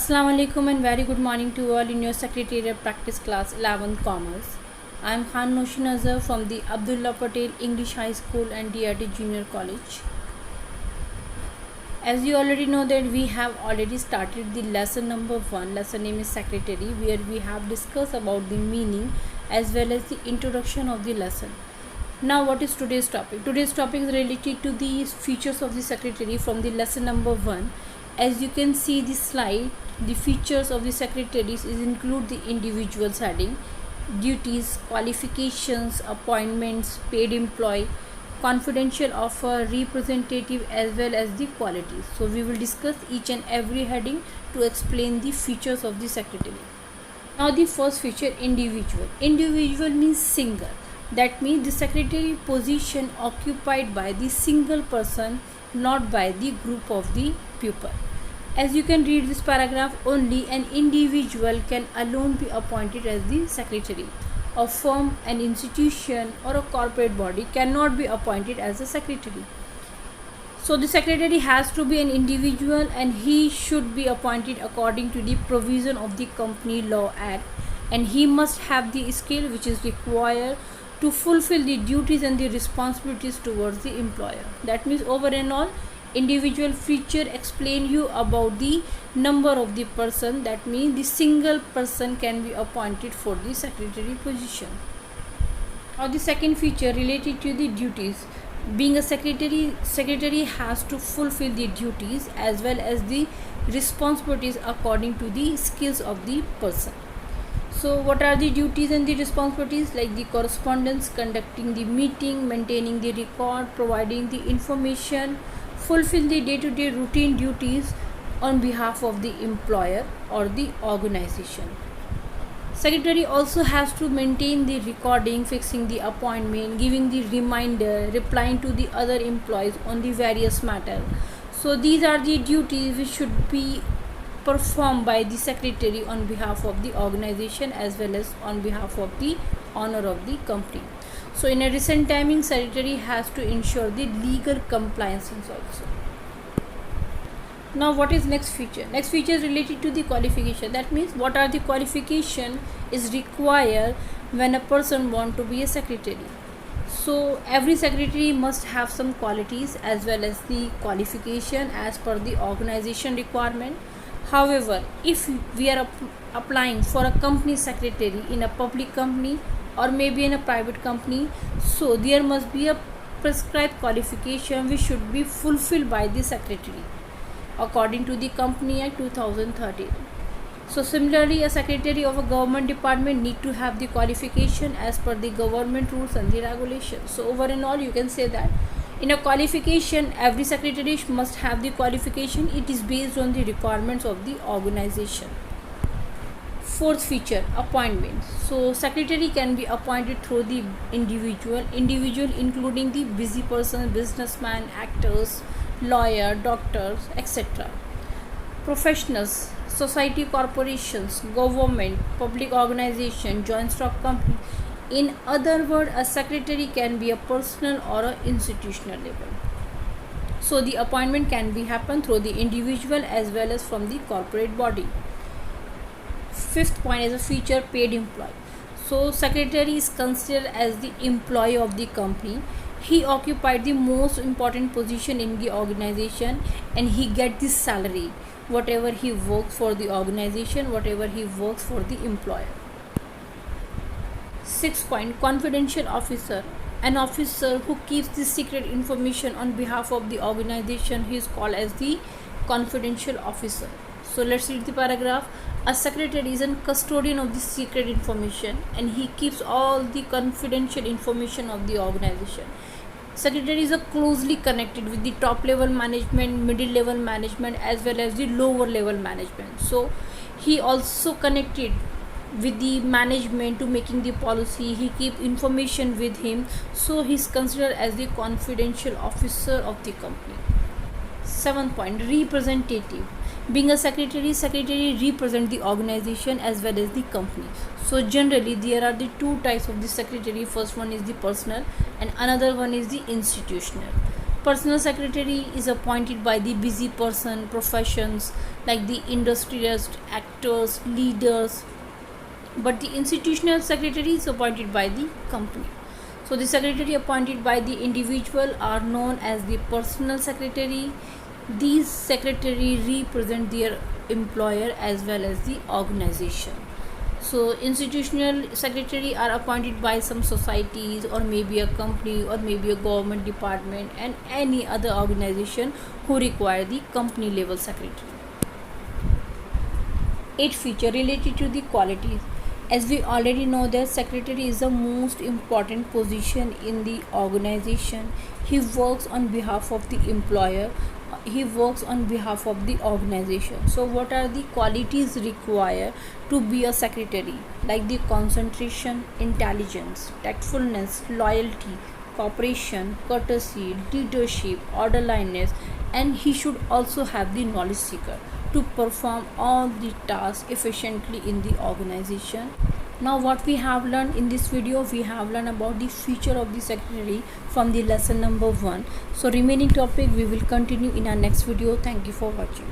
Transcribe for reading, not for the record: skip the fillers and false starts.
Assalamu alaikum and very good morning to all in your secretariat practice class 11th Commerce. I am Khan Noshin Azhar from the Abdullah Patel English High School and DRT Junior College. As you already know that we have already started the lesson number 1. Lesson name is Secretary, where we have discussed about the meaning as well as the introduction of the lesson. Now what is today's topic? Today's topic is related to the features of the secretary from the lesson number 1. As you can see the slide, the features of the secretaries is include the individual's heading, duties, qualifications, appointments, paid employee, confidential offer, representative, as well as the qualities. So we will discuss each and every heading to explain the features of the secretary. Now the first feature, individual. Individual means single. That means the secretary position occupied by the single person, not by the group of the pupil. As you can read this paragraph, only an individual can alone be appointed as the secretary. A firm, an institution, or a corporate body cannot be appointed as a secretary. So the secretary has to be an individual and he should be appointed according to the provision of the Company Law Act, and he must have the skill which is required to fulfill the duties and the responsibilities towards the employer. That means over and all, individual feature explain you about the number of the person. That means the single person can be appointed for the secretary position. Now the second feature related to the duties. Being a secretary has to fulfill the duties as well as the responsibilities according to the skills of the person. So what are the duties and the responsibilities? Like the correspondence, conducting the meeting, maintaining the record, providing the information, fulfill the day-to-day routine duties on behalf of the employer or the organization. Secretary also has to maintain the recording, fixing the appointment, giving the reminder, replying to the other employees on the various matter. So these are the duties which should be performed by the secretary on behalf of the organization as well as on behalf of the owner of the company. So in a recent timing, secretary has to ensure the legal compliance also. Now what is next feature? Next feature is related to the qualification. That means what are the qualification is required when a person want to be a secretary. So every secretary must have some qualities as well as the qualification as per the organization requirement. However, if we are applying for a company secretary in a public company or maybe in a private company, so there must be a prescribed qualification which should be fulfilled by the secretary according to the Company Act 2013. So similarly, a secretary of a government department need to have the qualification as per the government rules and the regulations. So over and all, you can say that in a qualification, every secretary must have the qualification. It is based on the requirements of the organization. Fourth feature, appointment. So secretary can be appointed through the individual including the busy person, businessman, actors, lawyer, doctors, etc. Professionals, society, corporations, government, public organization, joint stock company. In other words, a secretary can be a personal or an institutional level. So the appointment can be happen through the individual as well as from the corporate body. Fifth point is a feature, paid employee. So secretary is considered as the employee of the company. He occupied the most important position in the organization and he get this salary whatever he works for the organization, whatever he works for the employer. Sixth point, confidential officer. An officer who keeps the secret information on behalf of the organization, he is called as the confidential officer. So let's read the paragraph. A secretary is a custodian of the secret information and he keeps all the confidential information of the organization. Secretary is closely connected with the top level management, middle level management, as well as the lower level management. So he also connected with the management to making the policy. He keep information with him, so he is considered as the confidential officer of the company. Seventh point, representative. Being a secretary represent the organization as well as the company. So generally there are the two types of the secretary. First one is the personal and another one is the institutional. Personal secretary is appointed by the busy person professions like the industrialists, actors, leaders, but the institutional secretary is appointed by the company. So the secretary appointed by the individual are known as the personal secretary. These secretary represent their employer as well as the organization. So institutional secretary are appointed by some societies or maybe a company or maybe a government department and any other organization who require the company level secretary. 8 feature related to the qualities. As we already know that secretary is the most important position in the organization. He works on behalf of the employer, he works on behalf of the organization. So what are the qualities required to be a secretary? Like the concentration, intelligence, tactfulness, loyalty, cooperation, courtesy, leadership, orderliness, and he should also have the knowledge seeker to perform all the tasks efficiently in the organization. Now what we have learned in this video, we have learned about the feature of the secretary from the lesson number 1. So remaining topic we will continue in our next video. Thank you for watching.